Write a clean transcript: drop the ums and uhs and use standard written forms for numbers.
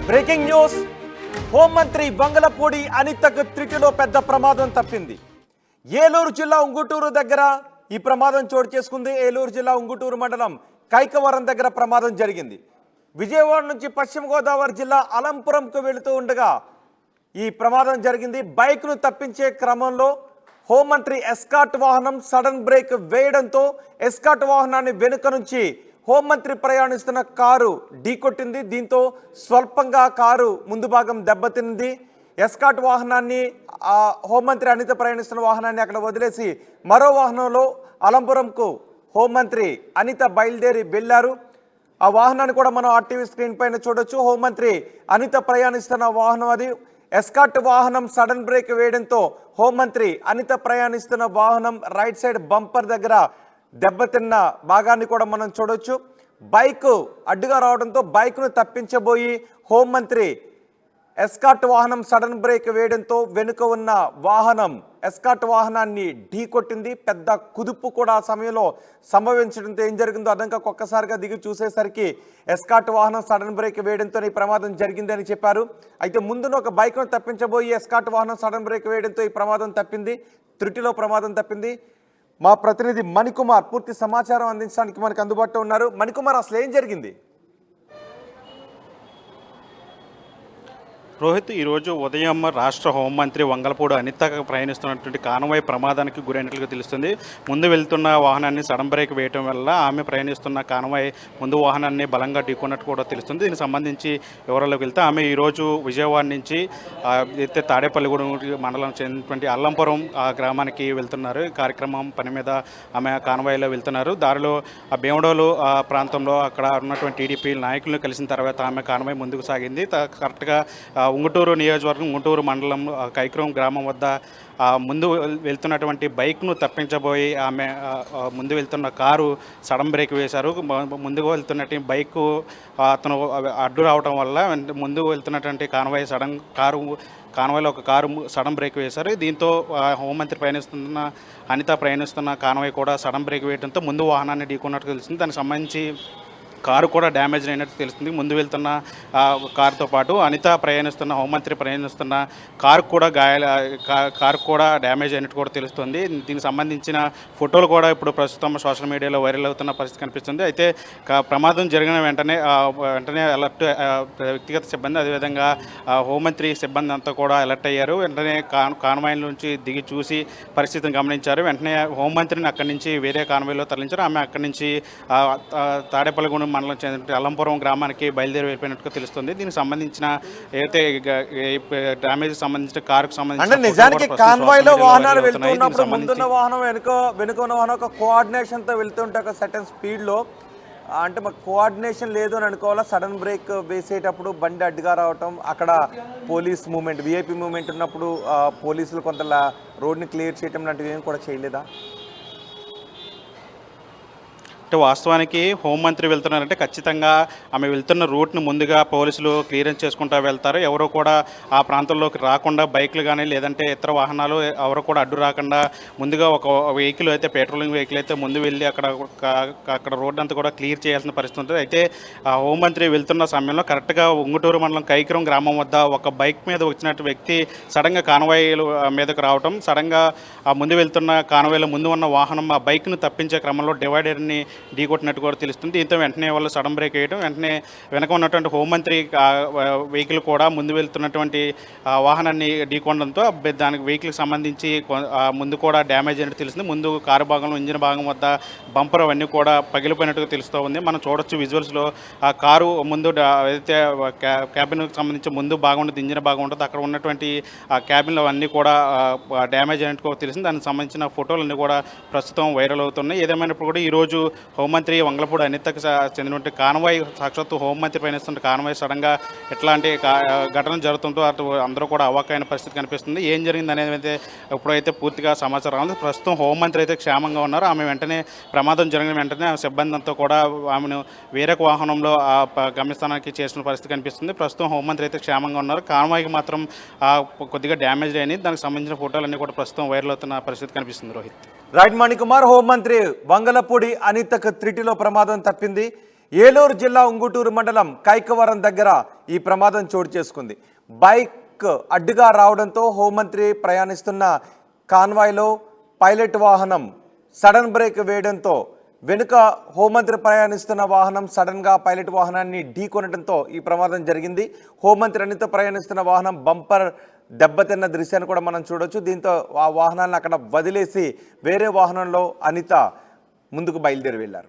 Breaking news. హోంమంత్రి వంగలపూడి అనితకు త్రిటిలో పెద్ద ప్రమాదం తప్పింది. ఏలూరు జిల్లా ఉంగుటూరు దగ్గర ఈ ప్రమాదం చోటు చేసుకుంది. ఏలూరు జిల్లా ఉంగుటూరు మండలం కైకవరం దగ్గర ప్రమాదం జరిగింది. విజయవాడ నుంచి పశ్చిమ గోదావరి జిల్లా అలంపురంకు వెళుతూ ఉండగా ఈ ప్రమాదం జరిగింది. బైక్ను తప్పించే క్రమంలో హోంమంత్రి ఎస్కాట్ వాహనం సడన్ బ్రేక్ వేయడంతో ఎస్కాట్ వాహనాన్ని వెనుక నుంచి హోంమంత్రి ప్రయాణిస్తున్న కారు ఢీకొట్టింది. దీంతో స్వల్పంగా కారు ముందు భాగం దెబ్బతింది. ఎస్కాట్ వాహనాన్ని హోంమంత్రి అనిత ప్రయాణిస్తున్న వాహనాన్ని అక్కడ వదిలేసి మరో వాహనంలో అలంపురంకు హోంమంత్రి అనిత బయలుదేరి వెళ్ళారు. ఆ వాహనాన్ని కూడా మనం ఆర్టీవీ స్క్రీన్ పైన చూడొచ్చు. హోంమంత్రి అనిత ప్రయాణిస్తున్న వాహనం అది. ఎస్కాట్ వాహనం సడన్ బ్రేక్ వేయడంతో హోంమంత్రి అనిత ప్రయాణిస్తున్న వాహనం రైట్ సైడ్ బంపర్ దగ్గర దెబ్బతిన్న భాగాన్ని కూడా మనం చూడొచ్చు. బైక్ అడ్డుగా రావడంతో బైక్ను తప్పించబోయి హోంమంత్రి ఎస్కాట్ వాహనం సడన్ బ్రేక్ వేయడంతో వెనుక ఉన్న వాహనం ఎస్కాట్ వాహనాన్ని ఢీకొట్టింది. పెద్ద కుదుపు కూడా ఆ సమయంలో సంభవించడంతో ఏం జరిగిందో అర్థం కాక ఒక్కసారిగా దిగి చూసేసరికి ఎస్కాట్ వాహనం సడన్ బ్రేక్ వేయడంతో ఈ ప్రమాదం జరిగిందని చెప్పారు. అయితే ముందున ఒక బైక్ను తప్పించబోయి ఎస్కాట్ వాహనం సడన్ బ్రేక్ వేయడంతో ఈ ప్రమాదం తప్పింది. త్రుటిలో ప్రమాదం తప్పింది. మా ప్రతినిధి మణికుమార్ పూర్తి సమాచారం అందించడానికి మనకు అందుబాటులో ఉన్నారు. మణికుమార్, అసలు ఏం జరిగింది? రోహిత్, ఈరోజు ఉదయం రాష్ట్ర హోంమంత్రి వంగలపూడి అనిత ప్రయాణిస్తున్నటువంటి కాన్వాయ్ ప్రమాదానికి గురైనట్లుగా తెలుస్తుంది. ముందు వెళ్తున్న వాహనాన్ని సడన్ బ్రేక్ వేయడం వల్ల ఆమె ప్రయాణిస్తున్న కాన్వాయ్ ముందు వాహనాన్ని బలంగా ఢీకొన్నట్టు కూడా తెలుస్తుంది. దీనికి సంబంధించి వివరాల్లోకి వెళ్తే ఆమె ఈరోజు విజయవాడ నుంచి అయితే తాడేపల్లిగూడెం మండలం చెందినటువంటి అల్లంపురం గ్రామానికి వెళ్తున్నారు. ఈ కార్యక్రమం పని మీద ఆమె కాన్వాయ్లో వెళ్తున్నారు. దారిలో భీమడోలు ప్రాంతంలో అక్కడ ఉన్నటువంటి టీడీపీ నాయకులను కలిసిన తర్వాత ఆమె కాన్వాయ్ ముందుకు సాగింది. కరెక్ట్గా ఉంగుటూరు నియోజకవర్గం ఉంగుటూరు మండలం కైకరం గ్రామం వద్ద ముందు వెళ్తున్నటువంటి బైక్ను తప్పించబోయి ఆమె ముందు వెళ్తున్న కారు సడన్ బ్రేక్ వేశారు. ముందుకు వెళ్తున్నటువంటి బైకు అతను అడ్డు రావడం వల్ల ముందు వెళ్తున్నటువంటి కాన్వాయ్లో ఒక కారు సడన్ బ్రేక్ వేశారు. దీంతో హోంమంత్రి ప్రయాణిస్తున్న అనిత ప్రయాణిస్తున్న కాన్వాయ్ కూడా సడన్ బ్రేక్ వేయడంతో ముందు వాహనాన్ని ఢీకొన్నట్టు తెలుస్తుంది. దానికి సంబంధించి కారు కూడా డ్యామేజ్ అయినట్టు తెలుస్తుంది. ముందు వెళ్తున్న కారుతో పాటు అనిత ప్రయాణిస్తున్న హోంమంత్రి ప్రయాణిస్తున్న కారు కూడా డ్యామేజ్ అయినట్టు కూడా తెలుస్తుంది. దీనికి సంబంధించిన ఫోటోలు కూడా ఇప్పుడు ప్రస్తుతం సోషల్ మీడియాలో వైరల్ అవుతున్న పరిస్థితి కనిపిస్తుంది. అయితే ప్రమాదం జరిగిన వెంటనే అలర్ట్ వ్యక్తిగత సిబ్బంది, అదేవిధంగా హోంమంత్రి సిబ్బంది అంతా కూడా అలర్ట్ అయ్యారు. వెంటనే కాన్వాయ్ నుంచి దిగి చూసి పరిస్థితిని గమనించారు. వెంటనే హోంమంత్రిని అక్కడి నుంచి వేరే కాన్వాయ్లో తరలించారు. ఆమె అక్కడి నుంచి తాడేపల్లిగూడెం మండలం చెందిన అల్లంపురం గ్రామానికి బయలుదేరి వెళ్ళిపోయినట్టుగా తెలుస్తుంది. దీనికి సంబంధించిన ఏదైతే డ్యామేజ్ సంబంధించిన కారుకు సంబంధించిన నిజానికి కాన్వాయ్లో వాహనాలు వెళ్తున్నప్పుడు ముందున్న వాహనం వెనుక ఉన్న వాహనం ఒక కోఆర్డినేషన్తో వెళ్తుంటే ఒక సర్టన్ స్పీడ్లో, అంటే మాకు కోఆర్డినేషన్ లేదు అని అనుకోవాలా. సడన్ బ్రేక్ వేసేటప్పుడు బండి అడ్డుగా రావటం, అక్కడ పోలీస్ మూమెంట్ విఐపి మూమెంట్ ఉన్నప్పుడు పోలీసులు కొంత రోడ్ని క్లియర్ చేయటం లాంటివి ఏం కూడా చేయలేదా? అంటే వాస్తవానికి హోంమంత్రి వెళ్తున్నారంటే ఖచ్చితంగా ఆమె వెళ్తున్న రూట్ను ముందుగా పోలీసులు క్లియరెన్స్ చేసుకుంటూ వెళ్తారు. ఎవరు కూడా ఆ ప్రాంతంలోకి రాకుండా బైక్లు కానీ లేదంటే ఇతర వాహనాలు ఎవరు కూడా అడ్డు రాకుండా ముందుగా ఒక వెహికల్ అయితే పెట్రోలింగ్ వెహికల్ అయితే ముందు వెళ్ళి అక్కడ రోడ్డు అంతా కూడా క్లియర్ చేయాల్సిన పరిస్థితి ఉంటుంది. అయితే ఆ హోంమంత్రి వెళ్తున్న సమయంలో కరెక్ట్గా ఉంగుటూరు మండలం కైకరం గ్రామం వద్ద ఒక బైక్ మీద వచ్చినట్టు వ్యక్తి సడన్గా కాన్వాయ్ల మీదకు రావడం, సడన్గా ఆ ముందు వెళ్తున్న కాన్వాయ్లో ముందు ఉన్న వాహనం ఆ బైక్ను తప్పించే క్రమంలో డివైడర్ని ఢీకొట్టినట్టు కూడా తెలుస్తుంది. దీంతో వెంటనే వాళ్ళు సడన్ బ్రేక్ వేయడం, వెంటనే వెనక ఉన్నటువంటి హోంమంత్రి వెహికల్ కూడా ముందు వెళ్తున్నటువంటి వాహనాన్ని ఢీకొనడంతో దానికి వెహికల్కి సంబంధించి ముందు కూడా డ్యామేజ్ అయినట్టు తెలుస్తుంది. ముందు కారు భాగంలో ఇంజిన్ భాగం వద్ద బంపర్ అవన్నీ కూడా పగిలిపోయినట్టుగా తెలుస్తూ ఉంది. మనం చూడొచ్చు విజువల్స్లో ఆ కారు ముందు ఏదైతే క్యాబిన్కి సంబంధించి ముందు భాగం ఉంటుంది, ఇంజిన్ భాగం ఉంటుంది, అక్కడ ఉన్నటువంటి ఆ క్యాబిన్లో అన్నీ కూడా డ్యామేజ్ అయినట్టు తెలిసింది. దానికి సంబంధించిన ఫోటోలన్నీ కూడా ప్రస్తుతం వైరల్ అవుతున్నాయి. ఏదేమైనప్పుడు కూడా ఈరోజు హోంమంత్రి వంగలపూడి అనితకు చెందినటువంటి కాన్వాయ్, సాక్షాత్తు హోంమంత్రి పయనిస్తున్న కాన్వాయ్ సడన్గా ఎట్లాంటి ఘటన జరుగుతుంటో అటు అందరూ కూడా అవాక్కైన పరిస్థితి కనిపిస్తుంది. ఏం జరిగింది అనేది అయితే ఎప్పుడైతే పూర్తిగా సమాచారం ఉంది. ప్రస్తుతం హోంమంత్రి అయితే క్షేమంగా ఉన్నారు. ఆమె వెంటనే ప్రమాదం జరిగిన వెంటనే సిబ్బంది అంతా కూడా ఆమెను వేరే వాహనంలో గమ్యస్థానానికి చేసిన పరిస్థితి కనిపిస్తుంది. ప్రస్తుతం హోంమంత్రి అయితే క్షేమంగా ఉన్నారు. కాన్వాయ్కి మాత్రం కొద్దిగా డ్యామేజ్ అయినాయి. దానికి సంబంధించిన ఫోటోలన్నీ కూడా ప్రస్తుతం వైరల్ అవుతున్న పరిస్థితి కనిపిస్తుంది. రోహిత్, రైట్. మణికుమార్, హోంమంత్రి వంగలపూడి అనితకు త్రిటిలో ప్రమాదం తప్పింది. ఏలూరు జిల్లా ఉంగుటూరు మండలం కైకవరం దగ్గర ఈ ప్రమాదం చోటు చేసుకుంది. బైక్ అడ్డుగా రావడంతో హోంమంత్రి ప్రయాణిస్తున్న కాన్వాయ్లో పైలట్ వాహనం సడన్ బ్రేక్ వేయడంతో వెనుక హోంమంత్రి ప్రయాణిస్తున్న వాహనం సడన్గా పైలట్ వాహనాన్ని ఢీకొనడంతో ఈ ప్రమాదం జరిగింది. హోంమంత్రి అనిత ప్రయాణిస్తున్న వాహనం బంపర్ దెబ్బతిన్న దృశ్యాన్ని కూడా మనం చూడొచ్చు. దీంతో ఆ వాహనాన్ని అక్కడ వదిలేసి వేరే వాహనంలో అనిత ముందుకు బయలుదేరి వెళ్ళారు.